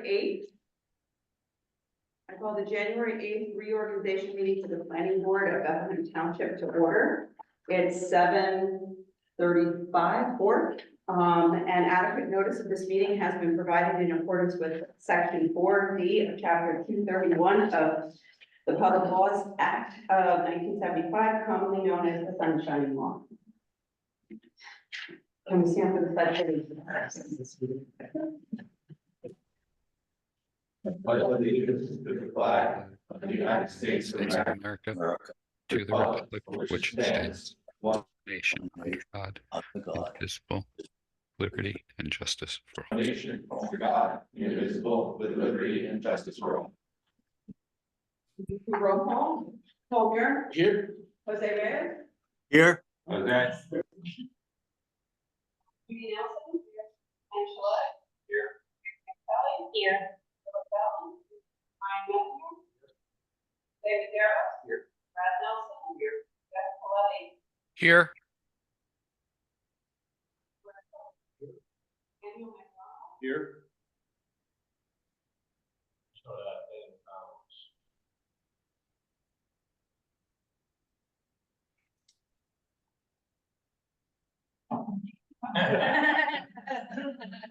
8th. I call the January 8th reorganization meeting for the planning board of Bethlehem Township to order. It's 7:35. And adequate notice of this meeting has been provided in accordance with Section 4D of Chapter 231 of the Public Laws Act of 1975, commonly known as the Sunshine Law. Can we stand for the pledge? Pledge allegiance to the flag of the United States of America, to the republic for which it stands, one nation under God, indivisible, liberty and justice for all. Nation under God, indivisible, with liberty and justice for all. Roll call. Holger. Here. Jose Reyes. Here. Okay. Judy Nelson. Angela. Here. Kelly. Here. Ryan Messenger. David Darrow. Here. Brad Nelson. Here. Beth Coletti. Here. Daniel McDonald. Here.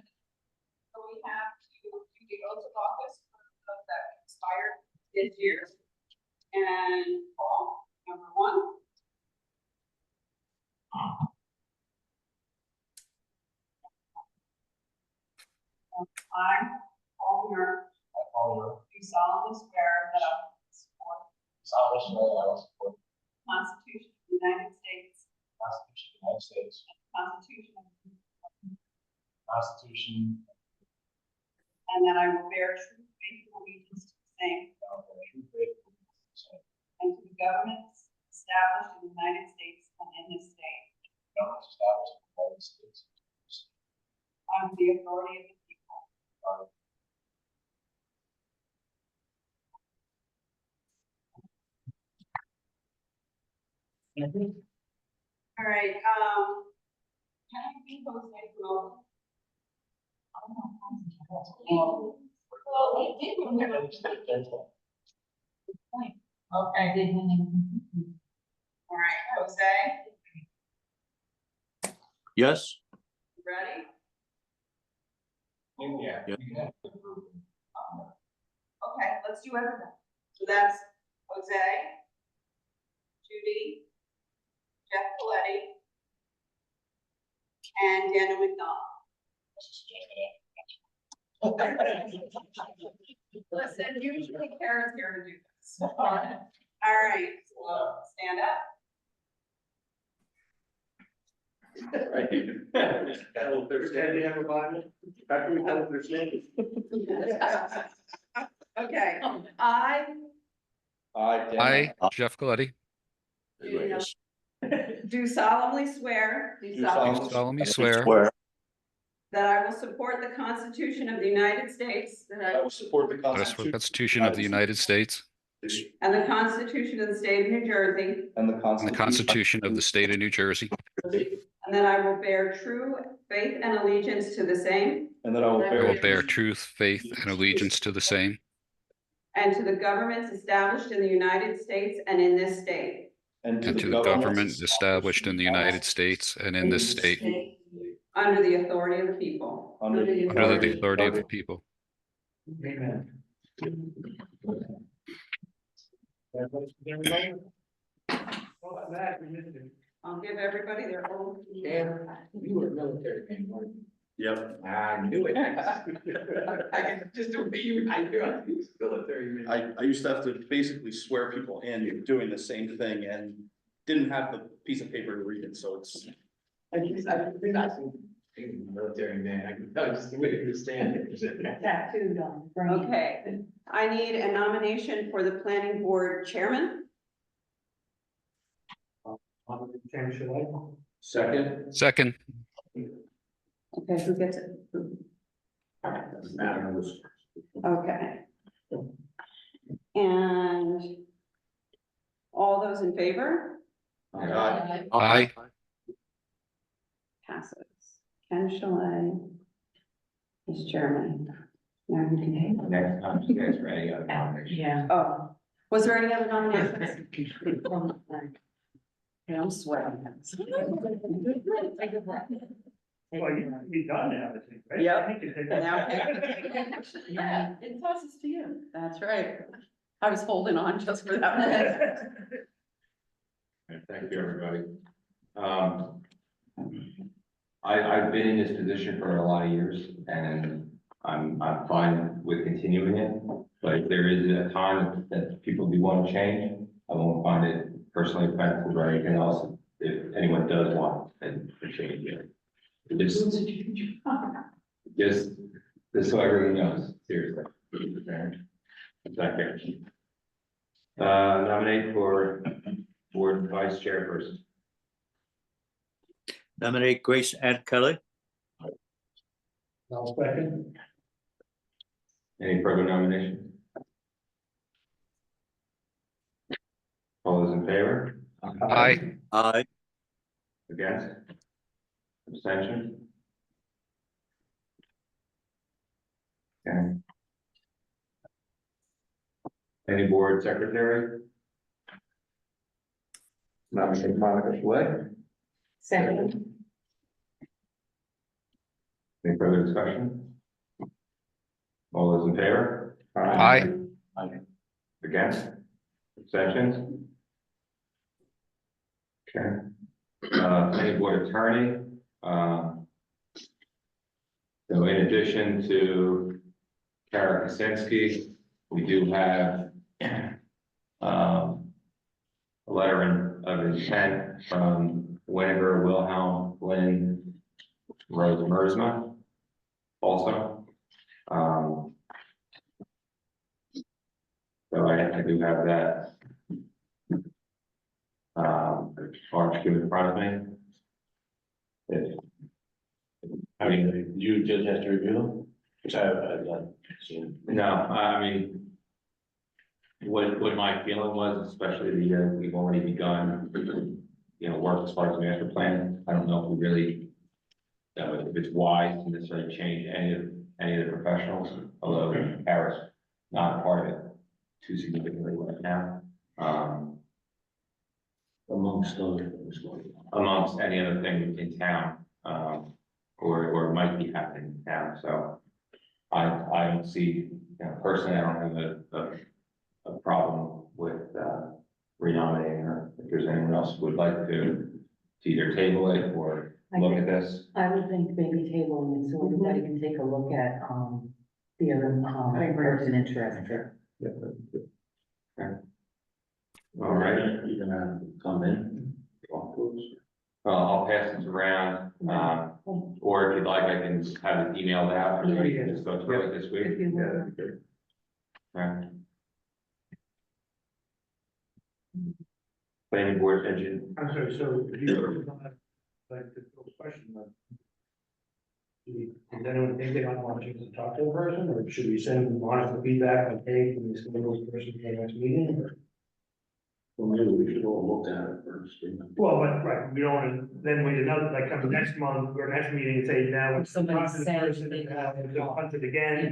So we have to do the oath of office for those that expired this year. And Paul, number 1. I, Paul Muir, do solemnly swear that I will support the Constitution of the United States, Constitution, and that I will bear true faith and allegiance to the same and to the governments established in the United States and in this state, under the authority of the people. All right, can I be Jose Reyes? Okay. All right, Jose, Yes. you ready? Yeah. Okay, let's do everything. So that's Jose, Judy, Jeff Coletti, and Daniel McDonald. Listen, usually Kara's here to do this. All right, so stand up. Okay, I, Jeff Coletti, do solemnly swear. do solemnly swear That I will support the Constitution of the United States. I will support the that I support the Constitution of the United States And the Constitution of the State of New Jersey. and the and the Constitution of the State of New Jersey, And that I will bear true faith and allegiance to the same. And that I will I will bear truth, faith, and allegiance to the same, And to the governments established in the United States and in this state. and to the government established in the United States and in this state, Under the authority of the people. under the under the authority of the people. Amen. I'll give everybody their own. You were military man, weren't you? Yep. I knew it. I can just do you, I knew I was military man. I used to have to basically swear people in doing the same thing and didn't have the piece of paper to read it, so it's. I did not see a military man, I could tell just the way you stand it. Tattooed on. Okay, I need a nomination for the planning board chairman. Second. Second, Okay, who gets it? Okay. And all those in favor? aye. Passes. Ken Chalet is chairman. Next time, you guys for any other nomination. Yeah. Oh, was there any other nominations? Yeah, I'm sweating. Well, you done now, I think, right? Yep. I think you take Now- that. Yeah, it tosses to you. That's right. I was holding on just for that. Thank you, everybody. I've been in this position for a lot of years and I'm fine with continuing it. But if there is a time that people do want to change, I won't find it personally offensive or anything else. If anyone does want and to change it. Just so everyone knows, seriously. Second. Nominate for board vice chairperson. Nominate Grace Ann Kelly. I'll second. Any further nominations? All those in favor? Aye. Aye. Against? Abstention? Okay. Any board secretary? Nominate Monica Flay. Second. Any further discussion? All those in favor? Aye. Against? Abstentions? Okay. Any board attorney? So in addition to Kara Kaczynski, we do have a letter of intent from Winnegar, Wilhelm, Lynn, Rose Mersma also. So I do have that. Orange cube in front of me. If- I mean, you just have to review them, which I've not seen. No, I mean, what my feeling was, especially the year we've already begun, work as far as the master plan. I don't know if we really, if it's wise to necessarily change any of the professionals, although Paris not a part of it too significantly right now. Amongst any other thing in town, or might be happening in town, so. I don't see, personally, I don't have a problem with, renominating her. If there's anyone else who would like to either table it or look at this. I would think maybe tabling it so everybody can take a look at, the other, person interested. All right, You're gonna come in. I'll pass this around, or if you'd like, I can have it emailed out, or you can just go through it this week. If you would. Okay. Planning board engine, I'm sorry, so if you, like, the question of. Does anyone think they might want to talk to a person, or should we send honest feedback, like, hey, can you schedule this person for the next meeting, or? Well, maybe we should all look at it first. Well, but, right, we don't want to, then wait another, like, come next month, or next meeting, and say, now. If somebody talk to this says person, they and have have a to call. hunt it again.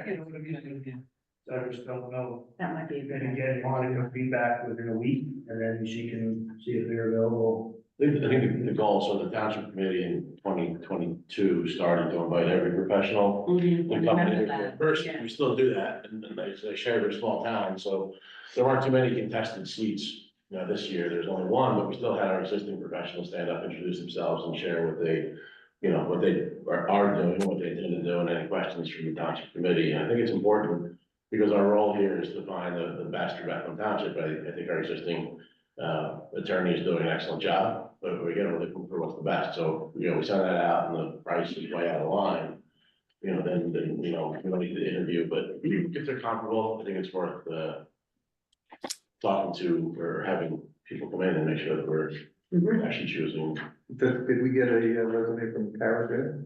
You know what I mean? So I just don't know, That might be a good maybe idea. get Monica feedback within a week, and then she can see if they're available. I think the goal, so the township committee in 2022 started to invite every professional Mhm, to I come remember in that, in person. yeah. We still do that, and they share their small town, so there weren't too many contested seats. This year, there's only one, but we still had our existing professionals stand up, introduce themselves and share what they, what they are doing, what they intend to do, and any questions from the township committee. And I think it's important because our role here is to find the best for Bethlehem Township. I think our existing attorney is doing an excellent job, but we're looking for what's the best. So, we send that out and the price is way out of line. Then, we don't need to interview, but if they're comparable, I think it's worth talking to or having people come in and make sure that we're actually choosing. Did we get a resume from Kara?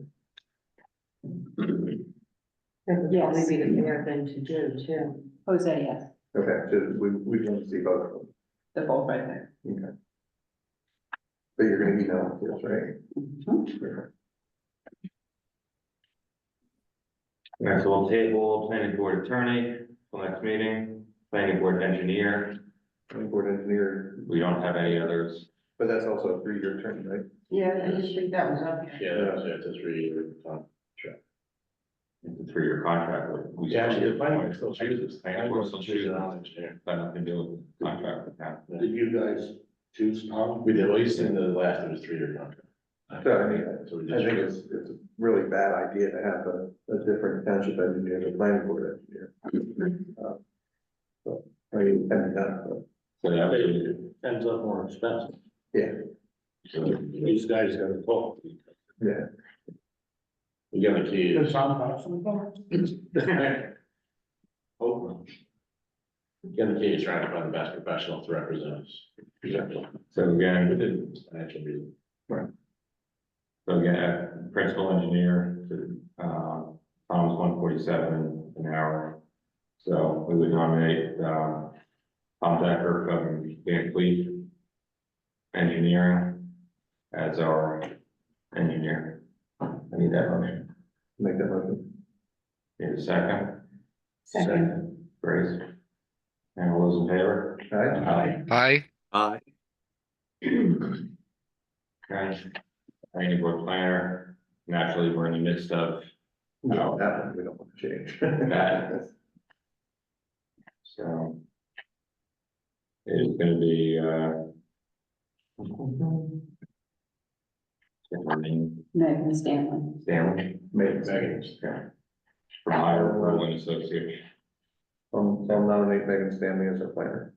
That would probably be the fair thing to do too. Jose, yes, Okay, so we want to see both of them. they're both right there. Okay. But you're gonna email us, right? Mhm. Okay. Next, we'll table planning board attorney till next meeting, planning board engineer. Planning board engineer, We don't have any others. but that's also a 3-year term, right? Yeah, I just think that was up. Yeah, it's a 3-year contract. It's a 3-year contract. but we Yeah, actually, the still- planning board still chooses. Planning board still chooses. an engineer. Got nothing to do with the contract with them. Did you guys choose Tom? We did, at least in the last, it was 3-year contract. So I mean, So we I just- think it's a really bad idea to have a different township engineer than a planning board engineer. So, I mean, it can be done, but, So that would, Ends up more expensive. yeah, so These guys gotta talk. yeah. Again, the key Does is. Tom have some thoughts? Again, the key is trying to find the best professional to represent us. so again, Within financial reason. so again, principal engineer, Tom's 147 an hour. So we would nominate, Tom Decker from Van Fleet Engineering as our engineer. I need that motion. Make that motion. Need a second? Second. Grace? And all those in favor? All right? Aye. Aye. Okay. Planning board planner, naturally, we're in the midst of No, that one we don't want to change. that. So. It's gonna be, what's her name? Megan Stanley. Stanley? Megan. Okay. From Ira Berlin Associates. I'll nominate Megan Stanley as our planner.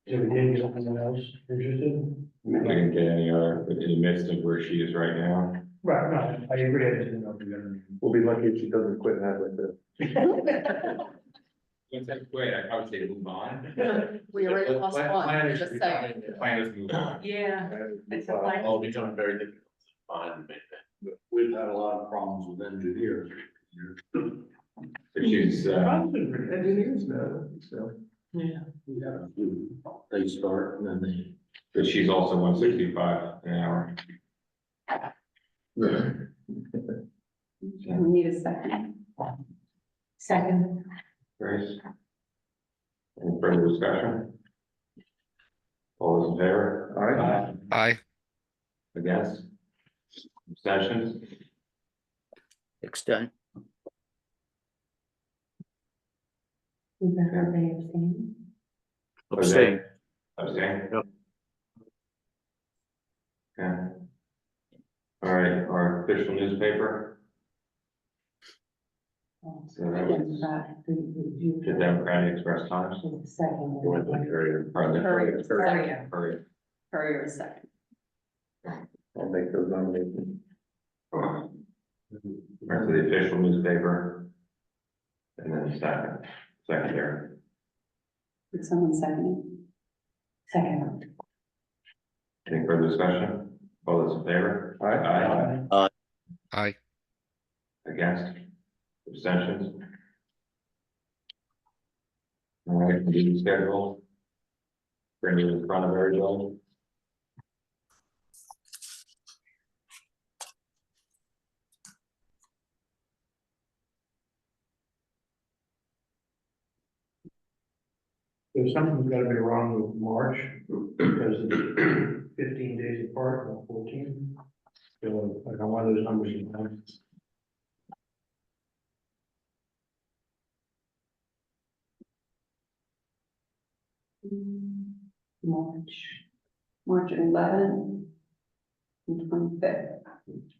So we didn't get anyone else interested? We didn't get any other, but in the midst of where she is right now. Right, no, I agree, I just didn't know if we got any. We'll be lucky if she doesn't quit halfway through. Wait, I would say move on. We already lost one, Planners just should be saying. coming, Planners move on. Yeah. It's a plan. all becoming very difficult to find. We've had a lot of problems with engineers. But she's, Engineers, no, so. Yeah. They start and then they. but she's also 165 an hour. We need a second. Second. Grace? Any further discussion? All those in favor? All right. Aye. Against? Abstentions? Extend. Is that her way of saying? Abstain. Abstain? Yep. Okay. All right, our official newspaper, so that was the Democratic Express Times. The second. Go into the courier. Or the Courier. Courier. Courier. Courier is second. I'll make those nominations. Right, so the official newspaper. And then secondary. Did someone second Second. Any further discussion? All those in favor? All right. Aye. Aye. Against? Abstentions? All right, meeting schedule. Bring you in front of everybody. There's something gotta be wrong with March, because it's 15 days apart, not 14. So, like, on one of those numbers in time. March 11th and 25th.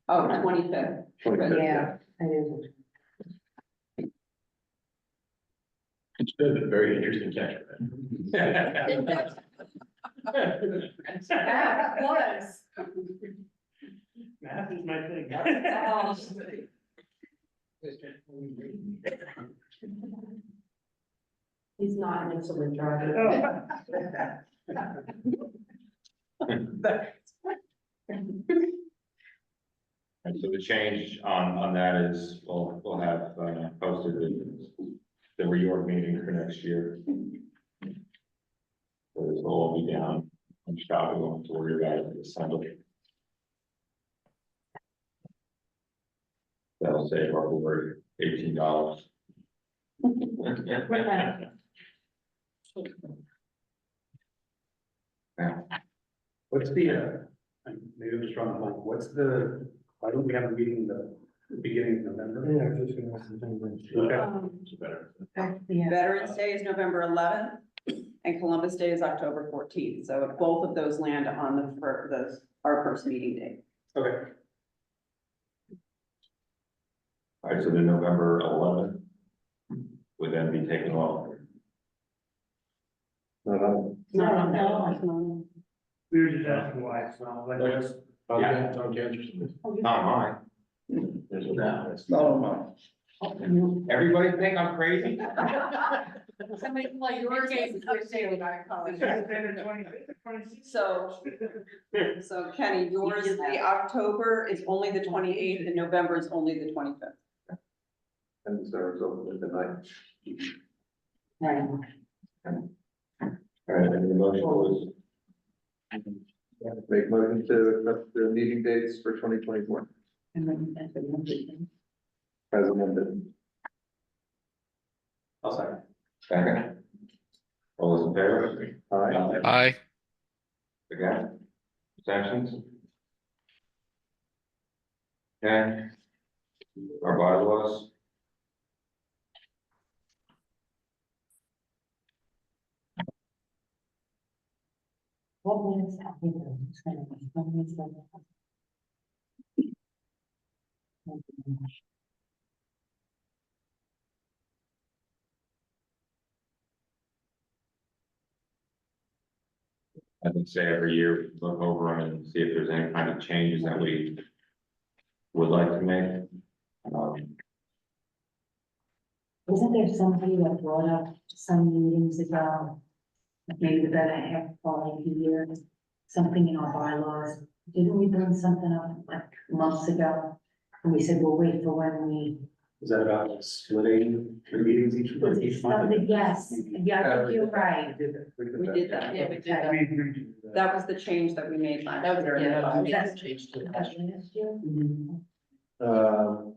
Oh, 25th. 25th, Yeah, I do. It's been a very interesting catch. That was. Math is my thing. He's not an excellent driver. And so the change on that is, we'll have posted the reorg meeting for next year. So this will all be down, I'm Scott, we won't have to worry about it in December. That'll save our board $18. What's the, maybe I'm just wrong, like, what's the, why don't we have a meeting in the beginning of November? Yeah, I was just gonna ask the same thing. Okay. It's better. Yeah. Veterans Day is November 11th, and Columbus Day is October 14th, so both of those land on our first meeting day. Okay. All right, so the November 11th would then be taken off. No. We were just asking why it's not like. That's, Yeah. Tom Cantor. Not mine. There's a now. It's not on mine. Everybody think I'm crazy? Somebody like your case is upstairs, I apologize. So Kenny, yours, the October is only the 28th, and November is only the 25th. And so it's open the night. Right. All right, and the motion was, Make motion to accept the meeting dates for 2024 And then that's the one thing. as amended. I'll second. second. All those in favor? Aye. Aye. Again? Abstentions? Okay. Our bylaws, What minutes have we done? It's gonna be 1 minute later. I think say every year, look over and see if there's any kind of changes that we would like to make. Wasn't there somebody that brought up some meetings ago? Maybe that I have followed here, something in our bylaws. Didn't we bring something up like months ago? And we said, we'll wait for when we. Is that about like splitting the meetings each month? Yes, yeah, I think you're right. We did that. Yeah, we did that. We agreed to do that. That was the change that we made last year. That's changed to last year. We might have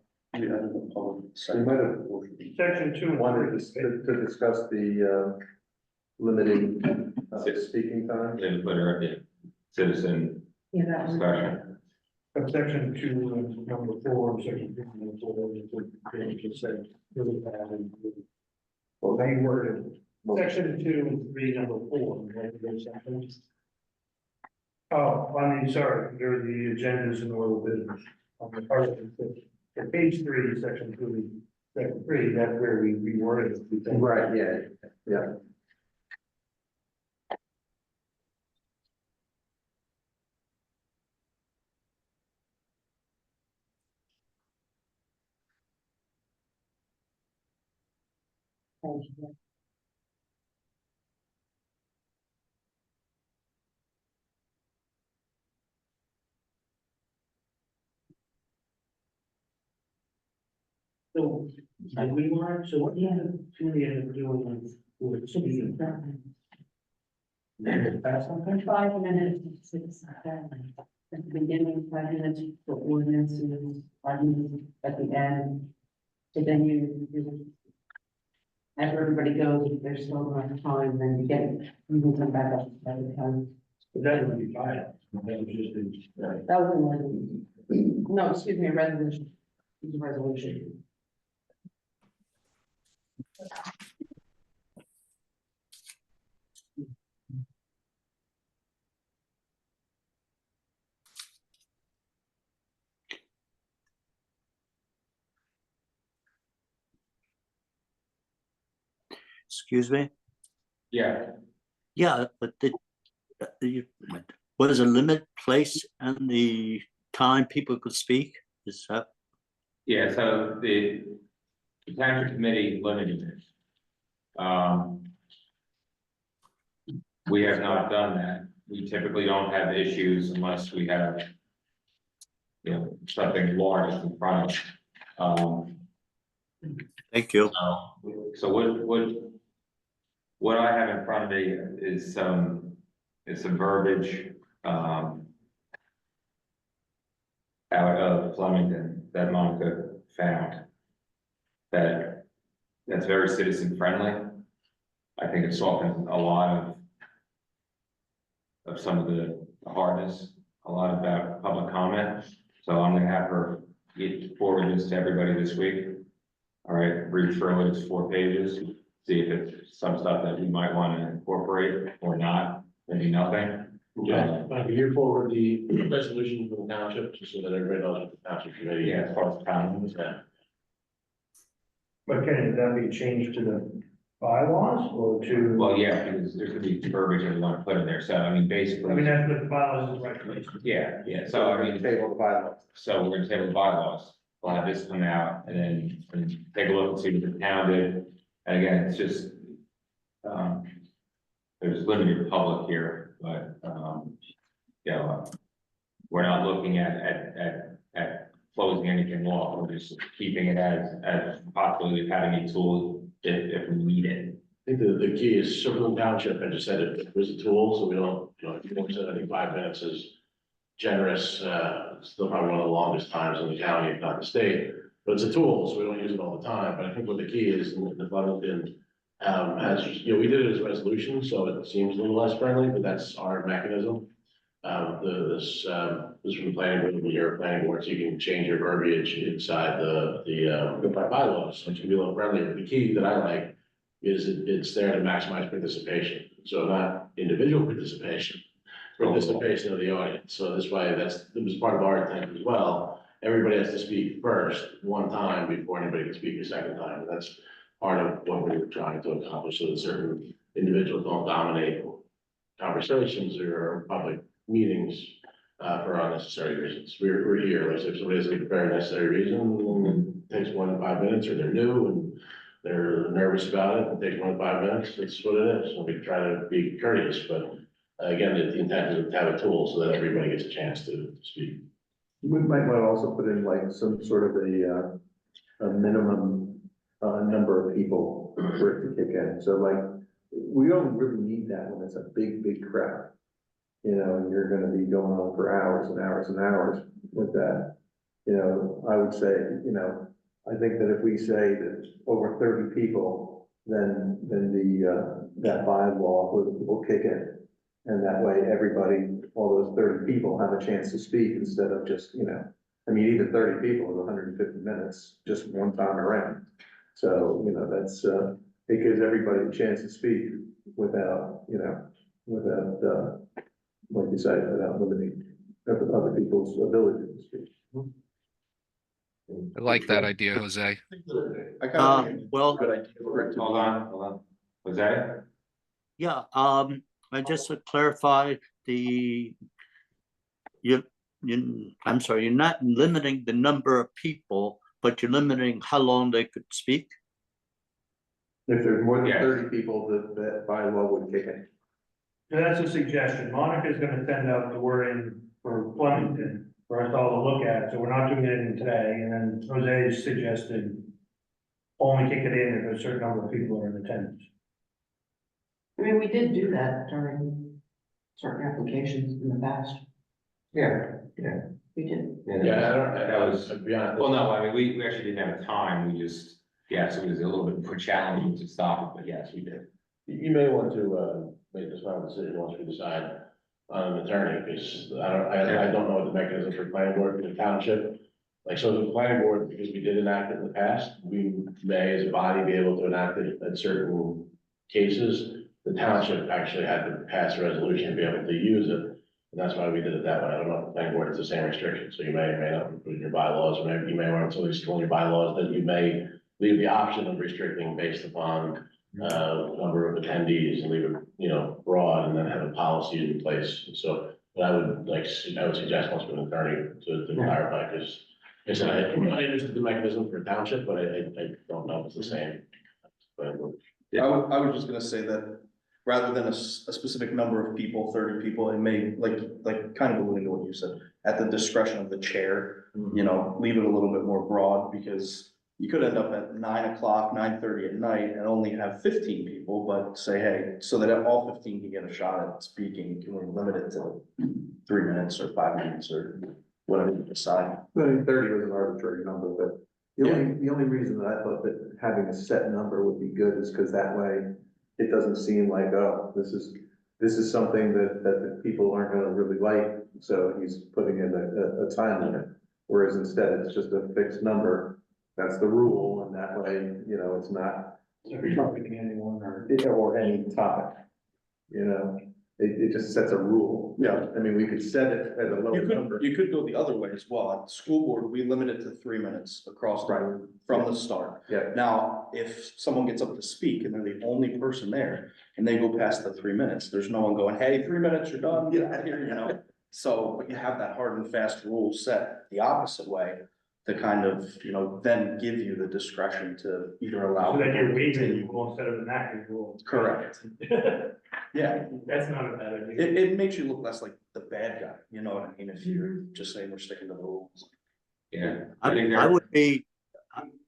Section 2. wanted to discuss the limiting speaking time. Input or the citizen Yeah, that was. discussion. Section 2, number 4, section 2, number 4, just said, really bad and. Well, they worded, section 2 and 3, number 4. Right, those sections. Oh, I mean, sorry, they're the agendas and oral business. On the part of the page 3, section 2, section 3, that's where we reworded it. We think- Right, yeah. So, and we were, so what Julie ended up doing with speaking. And pass something? 5 minutes, at the beginning, 5 minutes for ordinances, 5 minutes at the end. So then you, after everybody goes, if there's still enough time, then you can come back up by the time. But that would be fine. That was just a. That was one, no, excuse me, a resolution. It's a resolution. Excuse me? Yeah, Yeah, but what is a limit place and the time people could speak? Is that, yeah, so the township committee limited it. We have not done that. We typically don't have issues unless we have, you know, something large in front of. thank you. So what I have in front of me is some verbiage, out of Flemington that Monica found. that's very citizen friendly. I think it softens a lot of some of the hardness, a lot of that public comment. So I'm gonna have her forward this to everybody this week. All right, read through it, it's 4 pages, see if it's some stuff that we might want to incorporate or not, maybe nothing. Yeah, can you forward the resolution from the township, just so that everybody knows what the township committee? Yeah, as far as town. Yeah. But can that be changed to the bylaws or to? Well, yeah, because there's gonna be verbiage that we want to put in there, so I mean, basically. I mean, that's what the bylaws is right place. Yeah, so I mean, Table the bylaws. so we're gonna table the bylaws, we'll have this come out and then take a look and see what the town did. And again, it's just, there's limited public here, but, you know, we're not looking at closing anything off, we're just keeping it as possibility of having a tool if we need it. I think the key is Switzerland Township, I just said it was a tool, so we don't, you know, if you want to say, I think 5 minutes is generous, still probably one of the longest times in the county, if not the state. But it's a tool, so we don't use it all the time, but I think what the key is, and the Bluffington has, you know, we did it as a resolution, so it seems a little less friendly, but that's our mechanism. This from the planning board, your planning board, so you can change your verbiage inside the bylaws, which can be a little friendlier. But the key that I like is it's there to maximize participation, so not individual participation, participation of the audience. So this way, it was part of our intent as well. Everybody has to speak first, one time, before anybody can speak a second time. And that's part of what we were trying to accomplish, so that certain individuals don't dominate conversations or public meetings for unnecessary reasons. We're here, like if somebody has a very necessary reason, and it takes more than 5 minutes, or they're new and they're nervous about it, it takes more than 5 minutes, that's what it is. So we try to be courteous, but again, the intent is to have a tool so that everybody gets a chance to speak. We might want to also put in like some sort of a minimum, number of people for it to kick in. So like, we don't really need that when it's a big crowd. You know, and you're gonna be going on for hours and hours and hours with that. You know, I would say, you know, I think that if we say that over 30 people, then that bylaw will kick in. And that way, everybody, all those 30 people have a chance to speak instead of just, you know, I mean, even 30 people is 150 minutes, just one time around. So, you know, that's, it gives everybody a chance to speak without, you know, without, like you say, without limiting other people's ability to speak. I like that idea, Jose. I kind of think it's a well- good idea for it to Hold on, was that it? Yeah, I just to clarify I'm sorry, you're not limiting the number of people, but you're limiting how long they could speak. If there's more than Yeah. 30 people, that bylaw would kick in. So that's a suggestion. Monica's gonna send out the wording for Flemington for us all to look at, so we're not doing anything today, and then Jose suggested only kick it in if a certain number of people are in attendance. I mean, we did do that during certain applications in the past. Yeah. We did. Yeah, I don't, That was, to be honest. well, no, I mean, we actually didn't have a time, we just, yes, it was a little bit more challenging to stop it, but yes, we did. You may want to, make this final decision once we decide on an attorney, because I don't know what the mechanism for planning board for the township. Like, so the planning board, because we did enact it in the past, we may as a body be able to enact it in certain cases. The township actually had to pass a resolution to be able to use it, and that's why we did it that way. I don't know if the planning board has the same restriction, so you may or may not include in your bylaws, or maybe you may want to at least in your bylaws that you may leave the option of restricting based upon number of attendees and leave it, you know, broad, and then have a policy in place. So, but I would suggest once with an attorney to clarify, because I said, I understood the mechanism for township, but I don't know if it's the same. But I was just gonna say that rather than a specific number of people, 30 people, it may, like kind of alluding to what you said, at the discretion of the chair, you know, leave it a little bit more broad, because you could end up at 9 o'clock, 9:30 at night and only have 15 people, but say, hey, so that all 15 can get a shot at speaking, can we limit it to 3 minutes or 5 minutes or whatever you decide? I mean, 30 was an arbitrary number, but The only reason that I thought that having a set number would be good is because that way it doesn't seem like, oh, this is something that the people aren't gonna really like, so he's putting in a time limit. Whereas instead, it's just a fixed number, that's the rule, and that way, you know, it's not, So if you're not picking anyone or. or any topic, you know, it just sets a rule. Yeah. I mean, we could set it at a lower number. You could go the other way as well. At the school board, we limit it to 3 minutes across the board from the start. Yeah. Now, if someone gets up to speak and they're the only person there and they go past the 3 minutes, there's no one going, hey, 3 minutes, you're done, get out of here, you know? So, but you have that hard and fast rule set the opposite way to kind of, you know, then give you the discretion to either allow. So that you're people to waiving continue. the rule instead of enacting the rule. Correct. Yeah, That's not a bad idea. it makes you look less like the bad guy, you know what I mean? If you're just saying we're sticking to the rules. Yeah. I think I there- would be,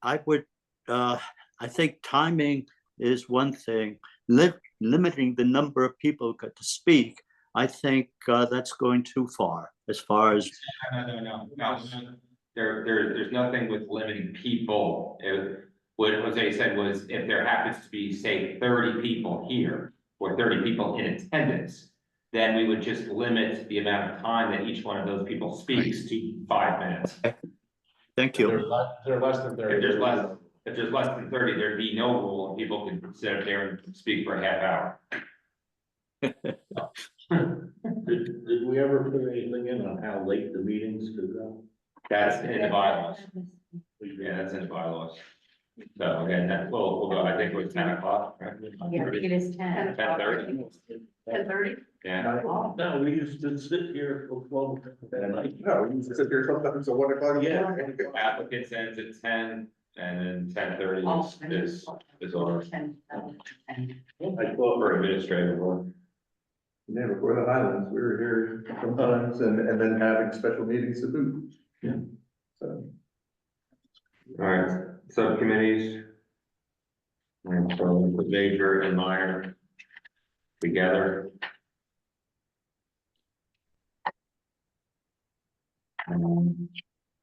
I would, I think timing is one thing. Limiting the number of people to speak, I think that's going too far as No. There's nothing with limiting people. What Jose said was if there happens to be, say, 30 people here or 30 people in attendance, then we would just limit the amount of time that each one of those people speaks to 5 minutes. Thank If you. they're less than 30. If there's less than 30, there'd be no rule and people could sit up there and speak for a half hour. Did we ever put anything in on how late the meetings could go? That's in the bylaws. Yeah, that's in the bylaws. So again, we'll go, I think it was 10 o'clock, right? Yeah, it is 10. 10:30. 10:30? Yeah, No, we used to sit here for 12 at night. No, you sit there sometimes at 1 o'clock. Yeah. applicants ends at 10 and then 10:30 is ours I thought for administrative work. Yeah, before the Highlands, we were here sometimes and then having special meetings to boot. Yeah. So. All right, subcommittees. And so we'll put major and minor together.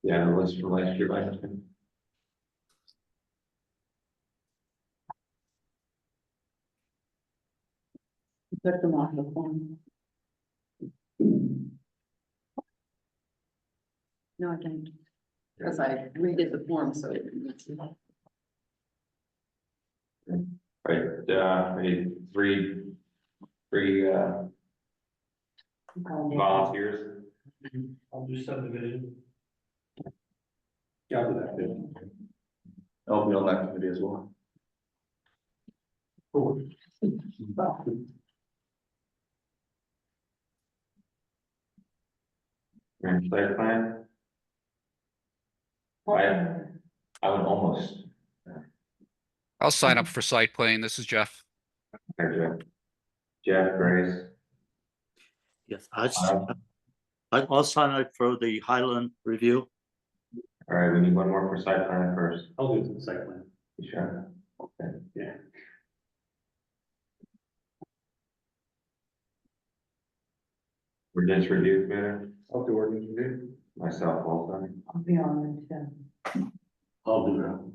Yeah, the list from last year, I think. Put them off the phone. No, I didn't. Because I redid the form, so it didn't. Right, I need three volunteers. I'll do subdivision. Yeah, I'll do that too. I'll be on that committee as well. And site plan. I would almost. I'll sign up for site plan. This is Jeff. Okay, Jeff, Grace. Yes, I'll sign up for the Highland review. All right, we need one more for site plan first. I'll do the site plan. You sure? Okay. Yeah. Ordinance review committee, I'll do ordinance review. myself also. I'll be on it too. I'll do that.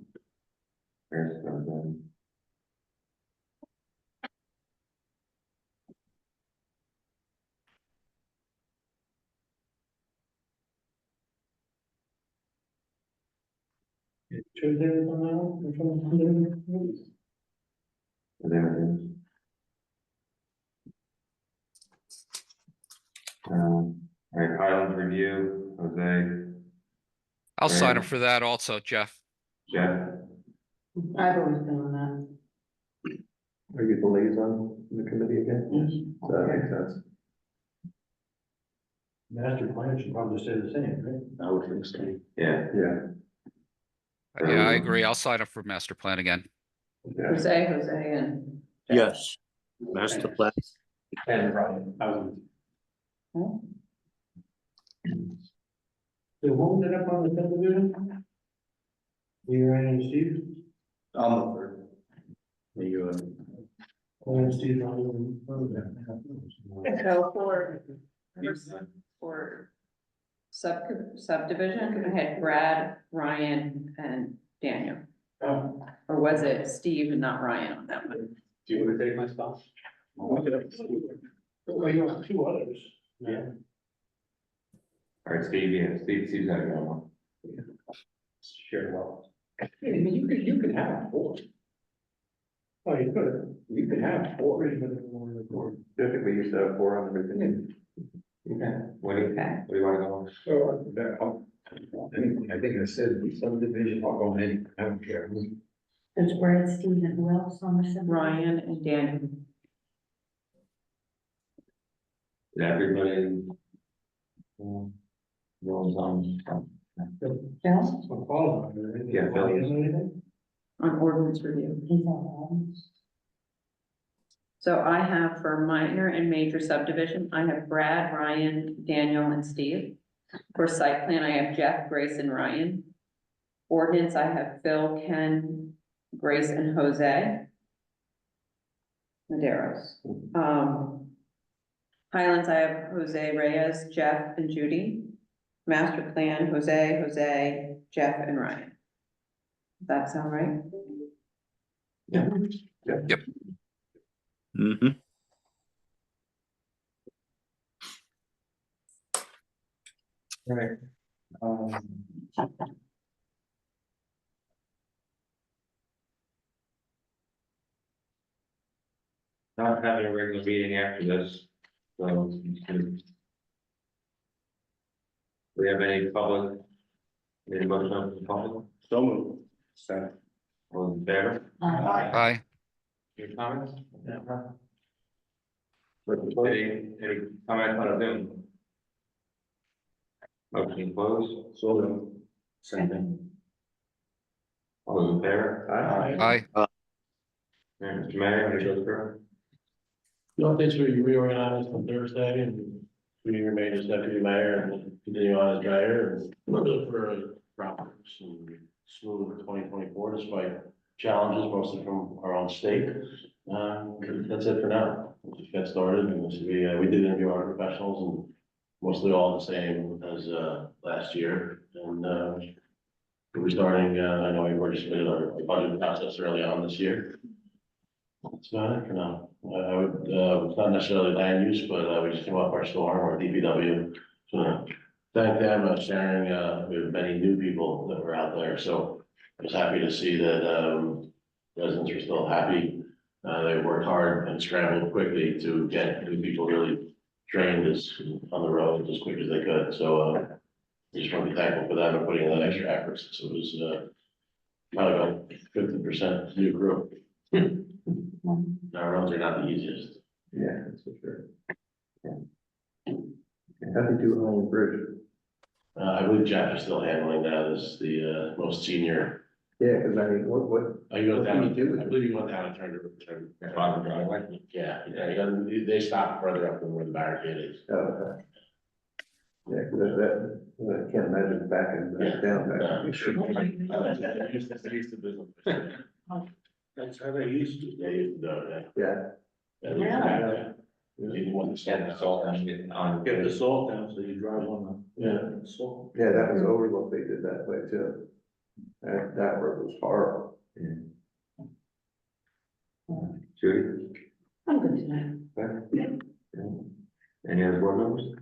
Grace goes in. Should there be one now? Which one? There it is. All right, Highlands review, Jose, I'll sign up Right. for that also, Jeff. Jeff, I've always been on that. Are you the liaison in the committee again? So that makes sense. Master plan should probably stay the same, right? I would think so. yeah, Yeah. Yeah, I agree. I'll sign up for master plan again. Yeah. Jose and. Yes, master plan. And Ryan, I was. So who ended up on the subdivision? Ryan and Steve? I'm the third. You, Ryan and Steve. So for subdivision, I had Brad, Ryan, and Daniel. Oh. Or was it Steve and not Ryan on that one? Do you want to take my spot? Well, you have two others. Yeah. All right, Steve, yeah, Steve's got to go. Sure, well. I mean, you could have four. Oh, you could. You could have four. I think we used to have 4 on everything. Okay, what do you want to go? So, I think I said subdivision, I'll go in, I don't care. There's Brad, Steve, and who else on the subdivision? Ryan and Daniel. Is everybody? Rolls on. Bill? So follow on. Yeah, Bill is. On ordinance review. So I have for minor and major subdivision, I have Brad, Ryan, Daniel, and Steve. For site plan, I have Jeff, Grace, and Ryan. Ordinance, I have Phil, Ken, Grace, and Jose. Maderos. Highlands, I have Jose Reyes, Jeff, and Judy. Master plan, Jose, Jeff, and Ryan. Does that sound right? Yeah. Yep. Mm-hmm. Right. Not having a regular meeting after this, so. Do we have any public? Any motion on the public? So moved. Second. All in favor? Aye. Any comments? Any comments on Zoom? Motion closed. So moved. Second. All those in favor? Aye. And Mr. Mayor, any goes through? The updates we reorganized on Thursday and we remained as deputy mayor and continue on as mayor and look for a proper and smooth 2024 despite challenges mostly from our own state. That's it for now. We'll just get started and we did interview our professionals and mostly all the same as last year. And we're starting, I know we've already submitted our budget process early on this year. That's about it for now. I would, it's not necessarily land use, but we just came off our storm, our DPW. So thank them, sharing, we have many new people that were out there, so I was happy to see that, residents were still happy. They worked hard and scrambled quickly to get new people really trained on the road as quick as they could, so, I just want to be thankful for them and putting in that extra effort, so it was, probably about 50% new group. Our roads are not the easiest. Yeah, that's for sure. How do you do Island Bridge? I believe Jeff is still handling that as the most senior. Yeah, because I mean, what, He goes What down, do you do with I it? believe he went down and turned. Bottom driveway. Yeah, he doesn't, they stopped further up than where the barricade is. okay. Yeah, because I can't imagine backing Yeah. down back. Used to business. That's how they used to. Yeah, used to do it, Yeah, yeah. Yeah. He didn't want to Yeah, stand that's all I'm getting on. Get the salt down so you drive on Yeah. the salt. yeah, that was Overlook, they did that way too. That road was horrible. Judy? I'm good tonight. Okay. Any other board members?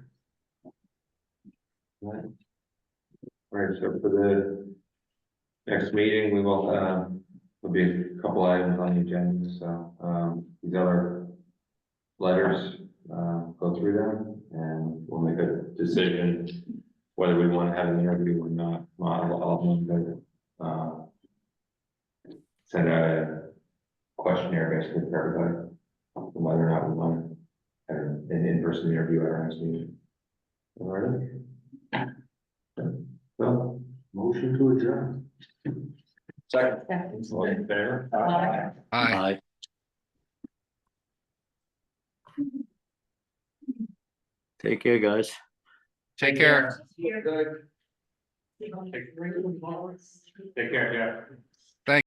All right, so for the next meeting, we will, there'll be a couple items on the agenda, so, these other letters, go through them, and we'll make a decision whether we want to have an interview or not. I'll send out a questionnaire basically for everybody, on whether or not we want to have an in-person interview at our next meeting. All right. So, motion to adjourn. Second. All in favor? Aye. Take care, guys. Take care. Take care, yeah.